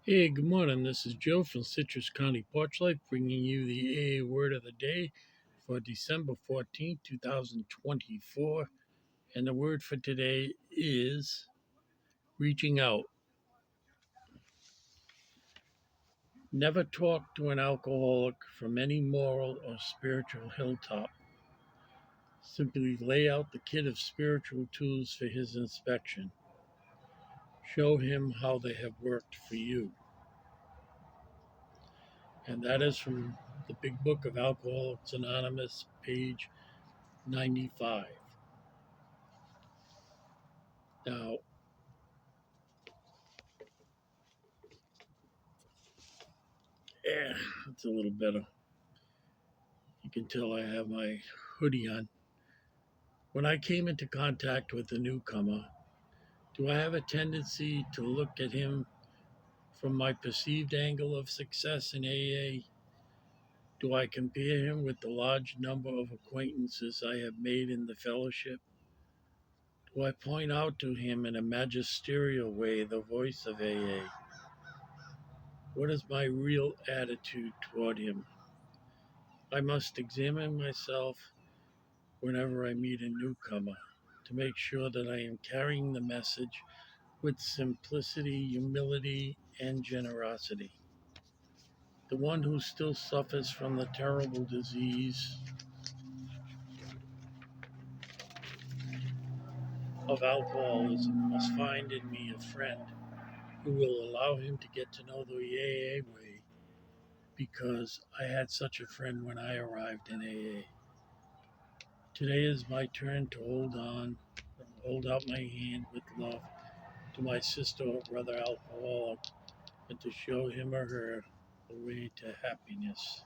Hey, good morning. This is Joe from Citrus County Porch Life, bringing you the AA word of the day for December 14th, 2024. And the word for today is reaching out. Never talk to an alcoholic from any moral or spiritual hilltop. Simply lay out the kit of spiritual tools for his inspection. Show him how they have worked for you. And that is from the Big Book of Alcoholics Anonymous, page 95. Now, yeah, it's a little better. You can tell I have my hoodie on. When I came into contact with a newcomer, do I have a tendency to look at him from my perceived angle of success in AA? Do I compare him with the large number of acquaintances I have made in the fellowship? Do I point out to him in a magisterial way the voice of AA? What is my real attitude toward him? I must examine myself whenever I meet a newcomer to make sure that I am carrying the message with simplicity, humility, and generosity. The one who still suffers from the terrible disease of alcoholism must find in me a friend who will allow him to get to know the AA way, because I had such a friend when I arrived in AA. Today is my turn to hold out my hand with love to my sister or brother alcoholic, and to show him or her the way to happiness.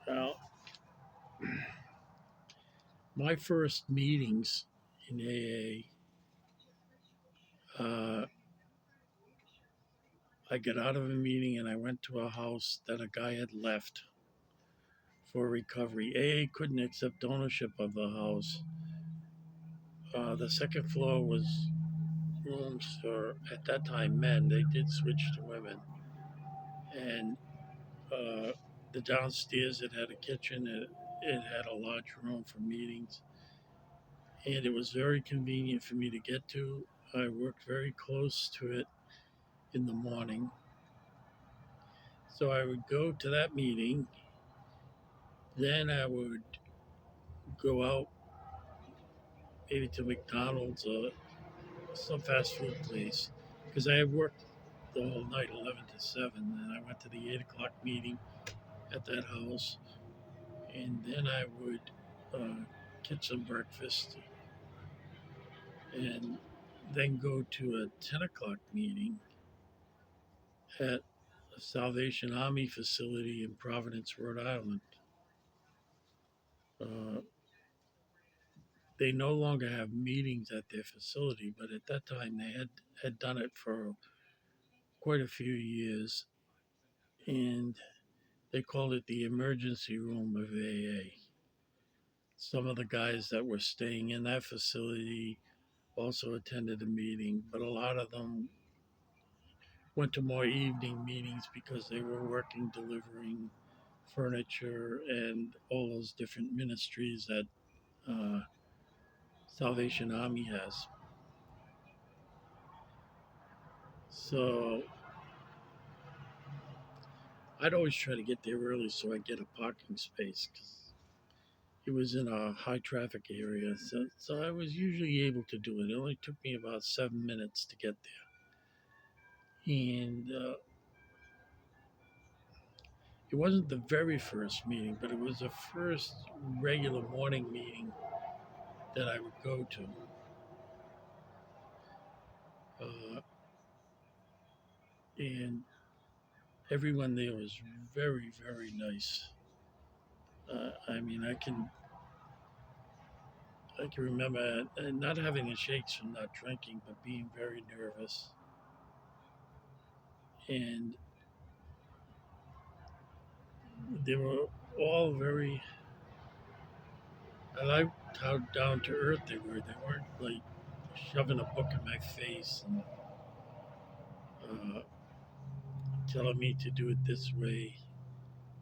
Now, my first meetings in AA, I got out of a meeting and I went to a house that a guy had left for recovery. AA couldn't accept ownership of the house. The second floor was rooms for, at that time, men. They did switch to women. And uh, the downstairs, it had a kitchen, it had a large room for meetings, and it was very convenient for me to get to. I worked very close to it in the morning. So I would go to that meeting, then I would go out maybe to McDonald's or some fast food place, because I had worked the whole night, 11 to 7, and I went to the 8 o'clock meeting at that house, and then I would get some breakfast and then go to a 10 o'clock meeting at a Salvation Army facility in Providence, Rhode Island. Uh, they no longer have meetings at their facility, but at that time they had done it for quite a few years, and they called it the emergency room of AA. Some of the guys that were staying in that facility also attended a meeting, but a lot of them went to more evening meetings because they were working delivering furniture and all those different ministries that uh, Salvation Army has. So I'd always try to get there early so I get a parking space, because it was in a high traffic area. So I was usually able to do it. It only took me about 7 minutes to get there. And it wasn't the very first meeting, but it was the first regular morning meeting that I would go to. Uh, and everyone there was very, very nice. I mean, I can remember not having the shakes from not drinking, but being very nervous. And they were all very. I like. how down to earth they were. They weren't like shoving a book in my face and uh, telling me to do it this way.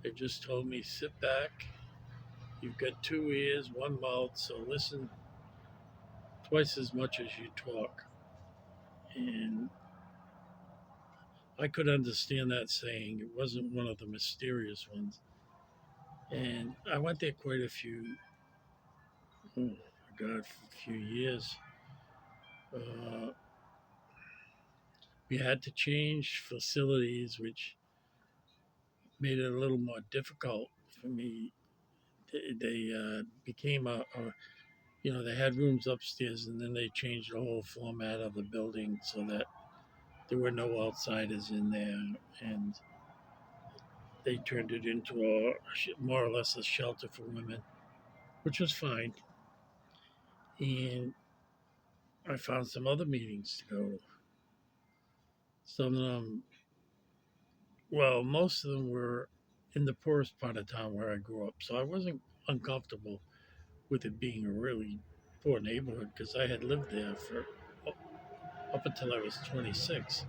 They just told me, sit back. You've got two ears, one mouth, so listen twice as much as you talk. And I could understand that saying. It wasn't one of the mysterious ones. And I went there quite a few, oh my God, for a few years. Uh, we had to change facilities, which made it a little more difficult for me. They became they had rooms upstairs, and then they changed the whole format of the building so that there were no outsiders in there, and they turned it into more or less a shelter for women, which was fine. And I found some other meetings to go. Some of them, well, most of them were in the poorest part of town where I grew up, so I wasn't uncomfortable with it being a really poor neighborhood because I had lived there for up until I was 26.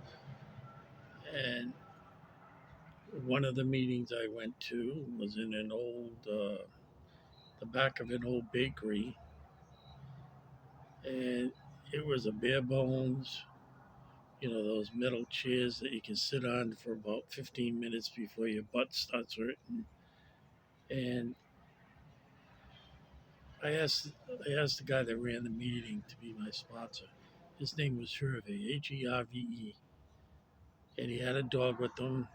And one of the meetings I went to was in the back of an old bakery, and it was a bare bones, those metal chairs that you can sit on for about 15 minutes before your butt starts hurting. And I asked, I asked the guy that ran the meeting to be my sponsor. His name was Herve, Herve, and he had a dog with him.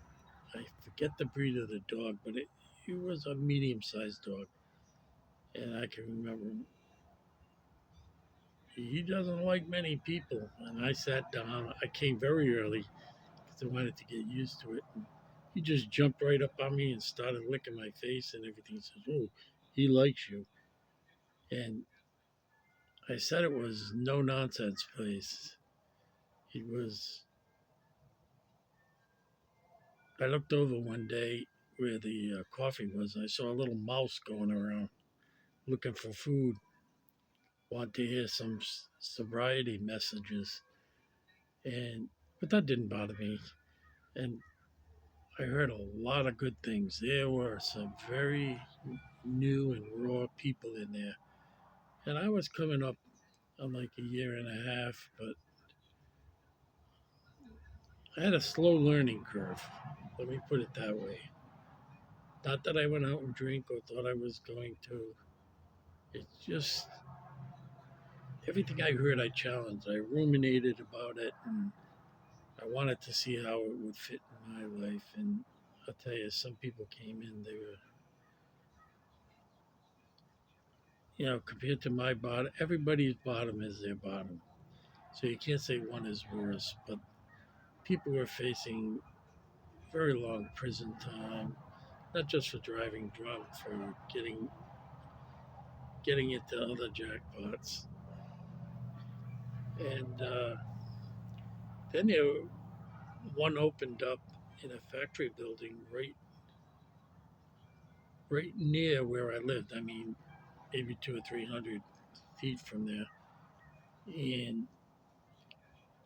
I forget the breed of the dog, but it was a medium-sized dog, and I can remember he doesn't like many people. And I sat down. I came very early because I wanted to get used to it. And he just jumped right up on me and started licking my face and everything. He says, "Oh, he likes you." And I said it was no nonsense place. It was. I looked over one day where the coffee was, and I saw a little mouse going around looking for food. Want to hear some sobriety messages, and but that didn't bother me. And I heard a lot of good things. There were some very new and raw people in there. And I was coming up on like a year and a half, but I had a slow learning curve. Let me put it that way. Not that I went out and drink or thought I was going to. It's just everything I heard, I challenged. I ruminated about it, and I wanted to see how it would fit in my life. And I'll tell you, some people came in, they were, compared to my bottom, everybody's bottom is their bottom. So you can't say one is worse, but people were facing very long prison time, not just for driving drunk, for getting into other jackpots. And then one opened up in a factory building right near where I lived. I mean, maybe 200 or 300 feet from there. And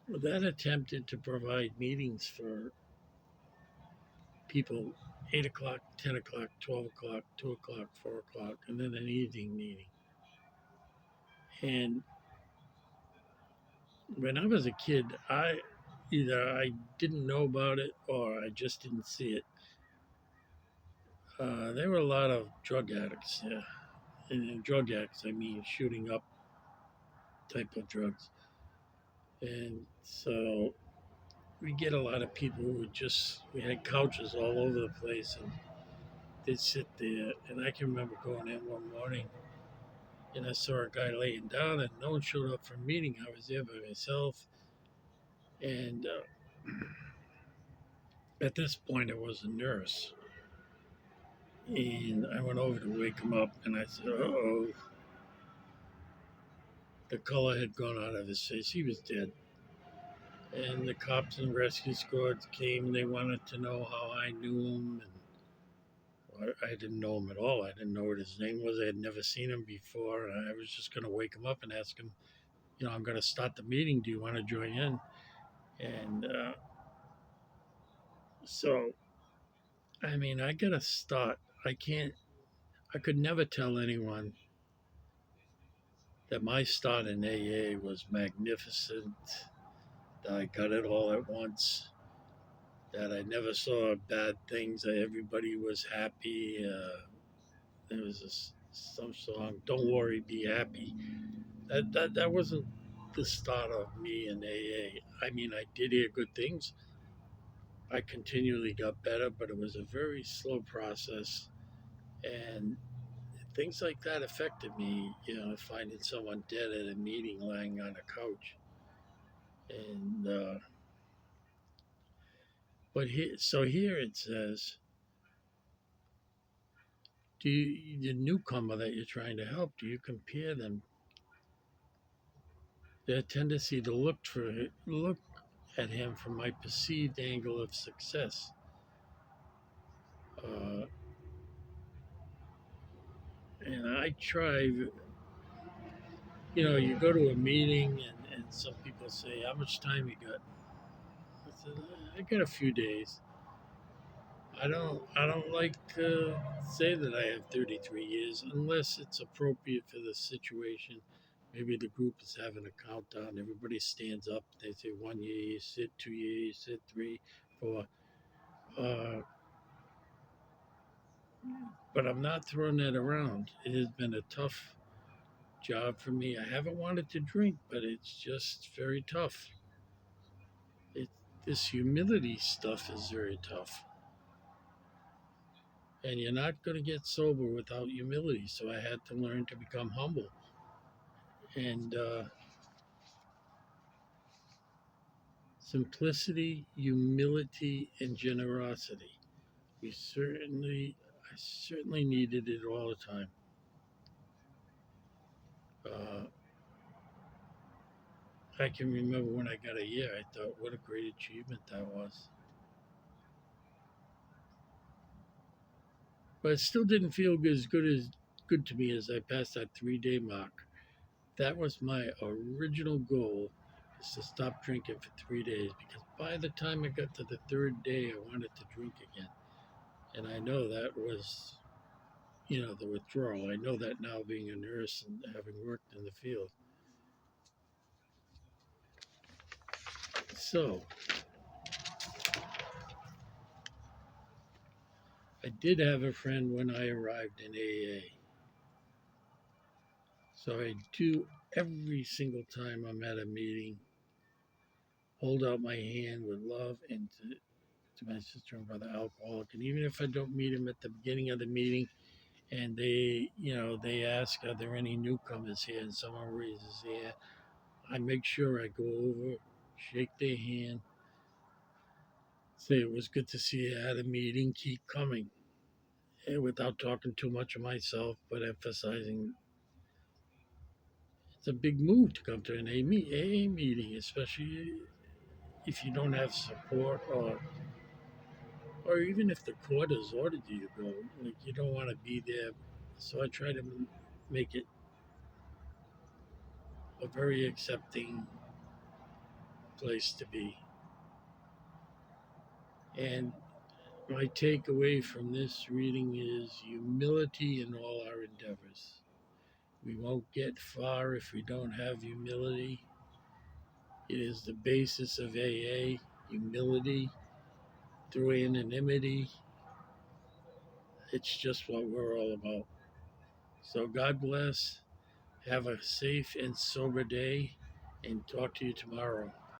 that attempted to provide meetings for people 8 o'clock, 10 o'clock, 12 o'clock, 2 o'clock, 4 o'clock, and then an evening meeting. And when I was a kid, I didn't know about it or I just didn't see it. There were a lot of drug addicts there. And in drug addicts, I mean shooting up type of drugs. And so we get a lot of people who would we had couches all over the place and they'd sit there. And I can remember going in one morning and I saw a guy laying down and no one showed up for a meeting. I was there by myself. And at this point, I was a nurse. And I went over to wake him up and I said, "Uh-oh." The color had gone out of his face. He was dead. And the cops and rescue squads came and they wanted to know how I knew him. And I didn't know him at all. I didn't know what his name was. I had never seen him before. And I was just going to wake him up and ask him, I'm going to start the meeting. Do you want to join in? And so, I mean, I got to start. I can't, I could never tell anyone that my start in AA was magnificent, that I got it all at once, that I never saw bad things, that everybody was happy. There was some song, "Don't Worry, Be Happy." That wasn't the start of me in AA. I mean, I did hear good things. I continually got better, but it was a very slow process, and things like that affected me. Finding someone dead at a meeting, lying on a couch, and so here it says, the newcomer that you're trying to help, do you compare them, their tendency to look at him from my perceived angle of success? Uh, and I try, you go to a meeting and some people say, how much time you got? I said, I got a few days. I don't like to say that I have 33 years unless it's appropriate for the situation. Maybe the group is having a countdown. Everybody stands up. They say 1 year you sit, 2 year you sit, three, four. Uh, but I'm not throwing that around. It has been a tough job for me. I haven't wanted to drink, but it's just very tough. It, this humility stuff is very tough. And you're not going to get sober without humility. So I had to learn to become humble. And simplicity, humility, and generosity. I certainly needed it all the time. Uh, I can remember when I got a year, I thought, what a great achievement that was. But it still didn't feel good to me as I passed that 3 day mark. That was my original goal, is to stop drinking for 3 days, because by the time I got to the third day, I wanted to drink again. And I know that was, the withdrawal. I know that now, being a nurse and having worked in the field. So I did have a friend when I arrived in AA. So I do, every single time I'm at a meeting, hold out my hand with love, and to my sister and brother alcoholic. And even if I don't meet him at the beginning of the meeting, and they ask, are there any newcomers here? And someone raises their hand, I make sure I go over, shake their hand, say it was good to see you at a meeting, keep coming. And without talking too much of myself, but emphasizing it's a big move to come to an AA meeting, especially if you don't have support, or even if the court has ordered you to go. Like, you don't want to be there. So I try to make it a very accepting place to be. And my takeaway from this reading is humility in all our endeavors. We won't get far if we don't have humility. It is the basis of AA, humility through anonymity. It's just what we're all about. So God bless. Have a safe and sober day, and talk to you tomorrow.